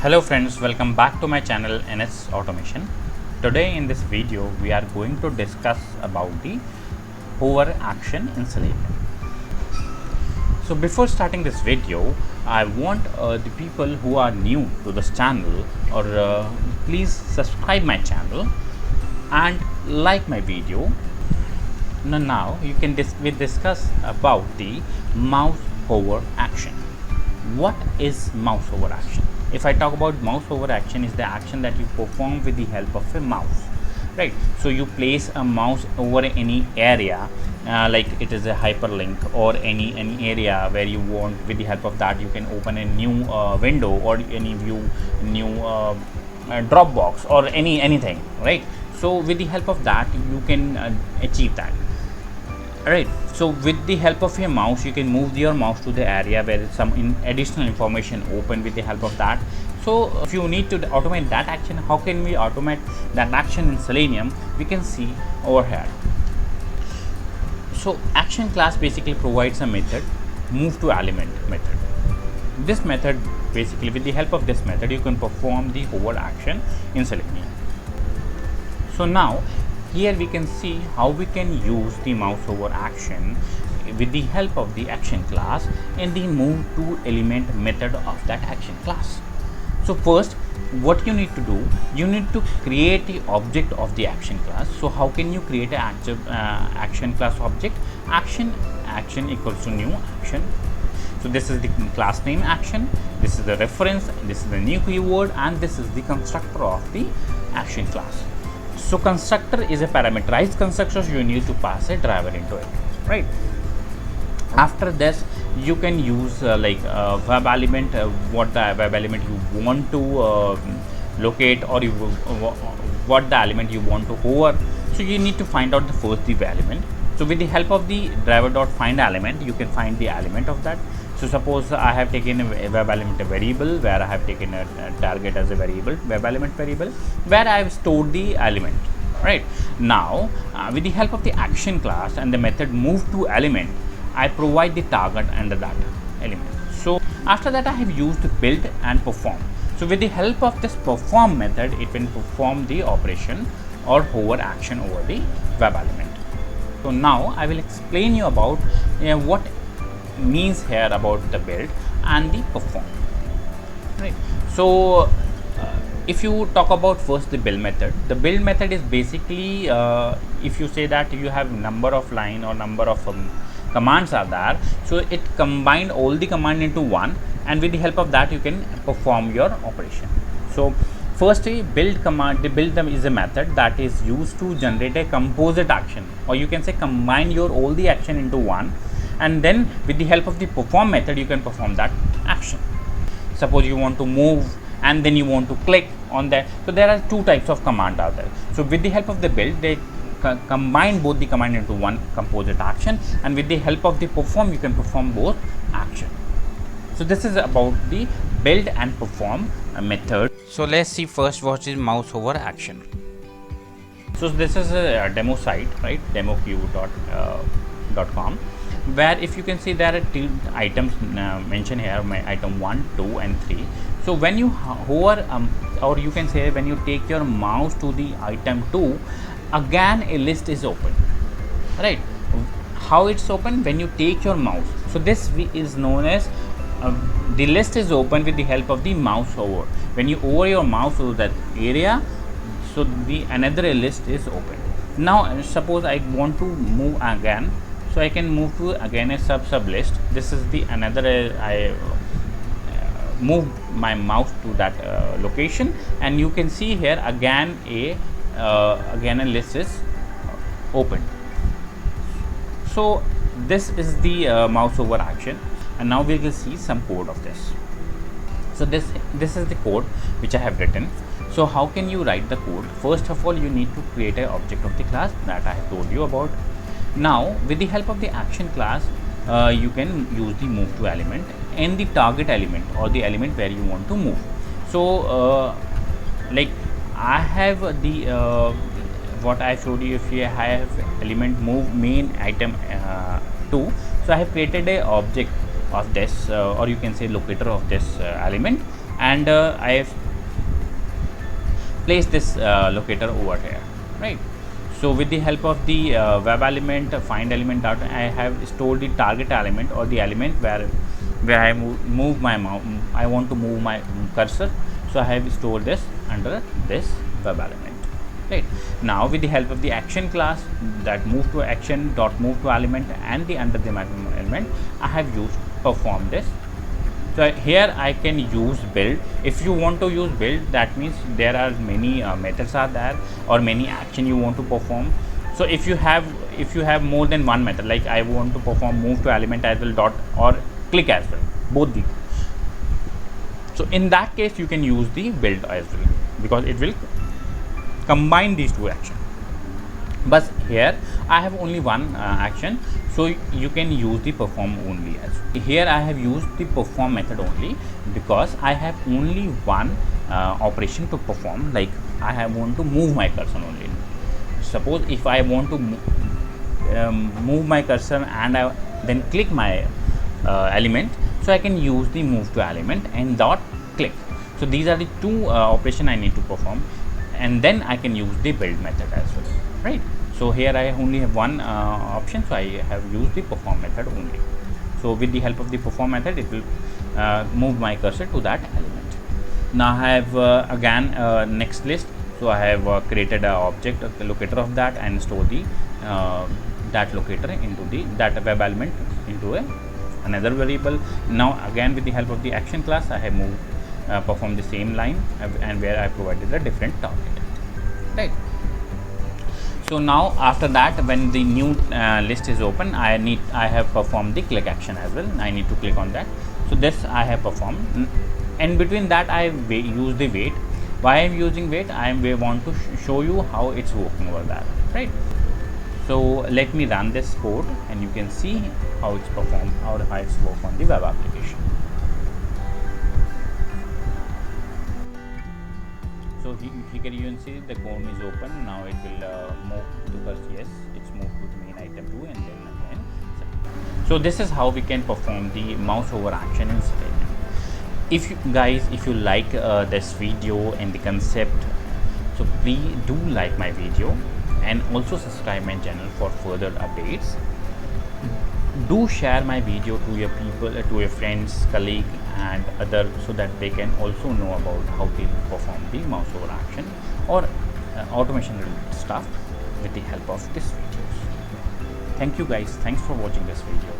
Hello friends, welcome back to my channel NS Automation. Today in this video we are going to discuss about the hover action in Selenium. So before starting this video, I want the people who are new to this channel or please subscribe my channel and like my video. Now you can we discuss about the mouse hover action. What is mouse hover action? If I talk about mouse hover action, is the action that you perform with the help of a mouse, right? So you place a mouse over any area, like it is a hyperlink or any area where you want. With the help of that, you can open a new window or any new Dropbox or anything, right? So with the help of that, you can achieve that. Alright, so with the help of your mouse, you can move your mouse to the area where some additional information open with the help of that. So if you need to automate that action, how can we automate that action in Selenium? We can see over here. So action class basically provides a method, move to element method. This method basically, with the help of this method, you can perform the hover action in Selenium. So now here we can see how we can use the mouse hover action with the help of the action class in the move to element method of that action class. So first, what you need to do, you need to create the object of the action class. So how can you create an action class object? Action equals to new action. So this is the class name action, this is the reference, this is the new keyword, and this is the constructor of the action class. So constructor is a parameterized constructor, so you need to pass a driver into it, right? After this, you can use web element, what the web element you want to locate, or what the element you want to hover. So you need to find out the first the element. So with the help of the driver.find element, you can find the element of that. So suppose I have taken a web element variable where I have taken a target as a variable, web element variable, where I have stored the element. Right now, with the help of the action class and the method move to element, I provide the target and the data element. So after that, I have used build and perform. So with the help of this perform method, it will perform the operation or hover action over the web element. So now I will explain you about what means here about the build and the perform, right? So if you talk about first the build method, the build method is basically if you say that you have number of line or number of commands are there, so it combined all the command into one, and with the help of that you can perform your operation. So firstly, build command, the build is a method that is used to generate a composite action, or you can say combine your all the action into one, and then with the help of the perform method you can perform that action. Suppose you want to move and then you want to click on that. So there are two types of command out there. So with the help of the build, they combine both the command into one composite action, and with the help of the perform you can perform both action. So this is about the build and perform method. So let's see first what is mouse hover action. So this is a demo site, right? demoq.com, where if you can see there are two items mentioned here, my item 1, 2 and 3. So when you hover or you can say when you take your mouse to the item 2, again a list is open, right? How it's open? When you take your mouse, so this is known as the list is open with the help of the mouse hover. When you hover your mouse to that area, so the another list is open. Now suppose I want to move again, so I can move to again a sub list. This is the another I move my mouse to that location, and you can see here again a list is open. So this is the mouse hover action, and now we will see some code of this. So this is the code which I have written. So how can you write the code? First of all, you need to create an object of the class that I have told you about. Now with the help of the action class, you can use the move to element and the target element or the element where you want to move. So like I have the what I showed you, if you have element move main item 2, so I have created a object of this or you can say locator of this element, and I have placed this locator over here, right? So with the help of the web element find element dot, I have stored the target element or the element where I move my mouse. I want to move my cursor, so I have stored this under this web element. Right. Now with the help of the action class, that move to action dot move to element, and the under the element, I have used perform this. So here I can use build. If you want to use build, that means there are many methods are there, or many action you want to perform. So if you have more than one method, like I want to perform move to element as well dot or click as well, both the. So in that case you can use the build as well, because it will combine these two actions. But here I have only one action, so you can use the perform only as well. Here I have used the perform method only because I have only one operation to perform. Like I want to move my cursor only. Suppose if I want to move my cursor and I then click my element, so I can use the move to element and dot click. So these are the two operation I need to perform, and then I can use the build method as well, right? So here I only have one option, so I have used the perform method only. So with the help of the perform method, it will move my cursor to that element. Now I have again next list. So I have created an object, the locator of that, and store the that locator into the that web element into another variable. Now again with the help of the action class, I have moved perform the same line, and where I provided a different target, right? So now after that, when the new list is open, I have performed the click action as well. I need to click on that. So this I have performed, and between that I use the wait. Why I am using wait? I want to show you how it's working over that, right? So let me run this code, and you can see how it's performed or how it's work on the web application. So here you can see the code is open. Now it will move to cursor. Yes, it's moved to the main item 2, and then again. So this is how we can perform the mouse over action in Selenium. If you like this video and the concept, so please do like my video and also subscribe my channel for further updates. Do share my video to your people, to your friends, colleague, and other, so that they can also know about how to perform the mouse over action or automation related stuff with the help of this videos. Thank you guys. Thanks for watching this video.